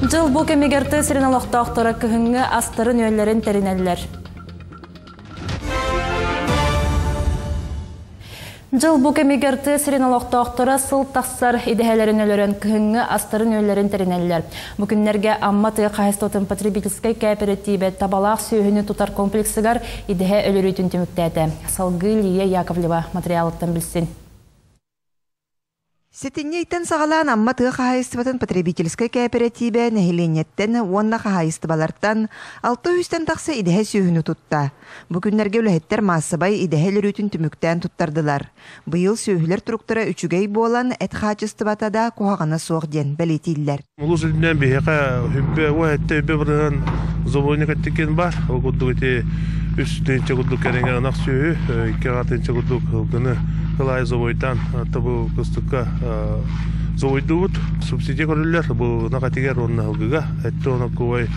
Жыл бу кемигерти сиреналоқтақтары күхінгі астырын өйлерін теринеллер. Жыл бу кемигерти сиреналоқтақтары сыл тақсар идеяларын өлерін күхінгі астырын өйлерін теринеллер. Бүкінлерге амматы қайыстотын потребительской кооперативе табалақ сүйіні тутар комплексігар идея өлерүйтін түміктәді. Салғы Лия Яковлева материалыттан білсін. Сетиннейтен сағалан амма тыға қағайыстыбатын потребительской кооперативе нәхиленеттен онна қағайыстыбаларттан 600-тен тақсы идеhe сүйіні тұтта. Бүкінлерге өліхеттер массабай идеhe лөрүтін түміктен тұттардылар. Бұйыл сүйілер тұруқтыра үчігей болан әт қачыстыбатада қоғағана соқ ден бәлетейлер. Улус үлінен бейеқа хүббе уәтті үббе бірген зобойны кәттікен бар. Ол күдді өте үстінче күдді кәренген анақ сүйі, екі қатынче күдді күні Кылай зовойтан табу кыстыкка зовойдуут субсидия көрүлөр бу накатигер онна хылгыга этти оны кой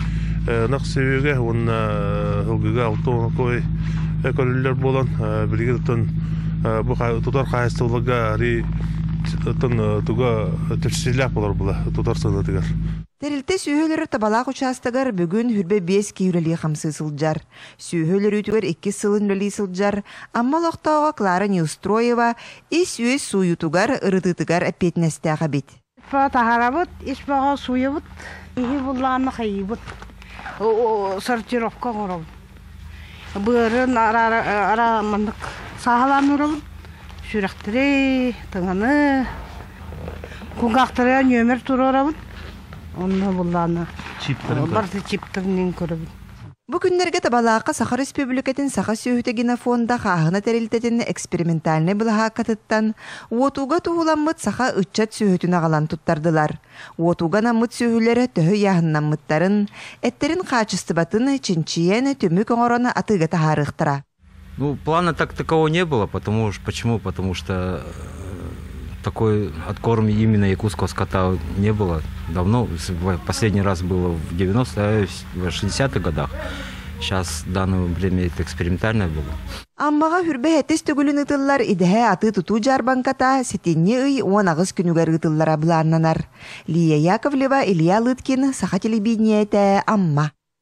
наксыбеге онна хылгыга алтоны кой көрүлөр болон биригитон бу тутар кайыстылыга ри тон туга тирсилак болор була тутар санатыгар. Терилте сүйөлөрі табалақ участагар бүгін хүрбе 5 кейрелі қамсы сылджар. Сүйөлөр үтігер 2 сылын рөлі сылджар. Амма лоқтауға Клара Неустроева ис-өй суютугар ырытытыгар әпетнестіға бет. Тахарабыт, ис-баға суйыбыт, ихи бұллағаны қайыбыт. Сортировка ғырабыт. Бұғырын ара мандық сағалан ұрабыт. Сүректірі, тыңаны, күңғақтыры нөмір тұры ұрабыт. Онна булланы барты чиптигин көрөбүт. Бу күннерге табалаакка Саха Республикатын Саха сүйүтө генофонда хаахына терилтетин экспериментальный былаха катыттан уотуга туhulanмыт Саха ыччат сүйүтүн агалан туттардылар. Уотуга намыт сүйүлөрө төһө яһыннаммыттарын, эттерин качыстыбатын чинчиен төмүк оңорону атыга тахарыктыра. Ну, плана так такого не было, почему? Потому что такой откорм именно якутского скота не было давно. Последний раз было в 60-х годах. Сейчас в данное время это экспериментальное было. Аммага хүрбе хеттес төгүлүн ытыллар идеhe аты туту жарбанката сетинне ый 10 күнүгөр ытыллара буланнанар. Лия Яковлева, Илья Лыткин, Саха телевидениете, Амма.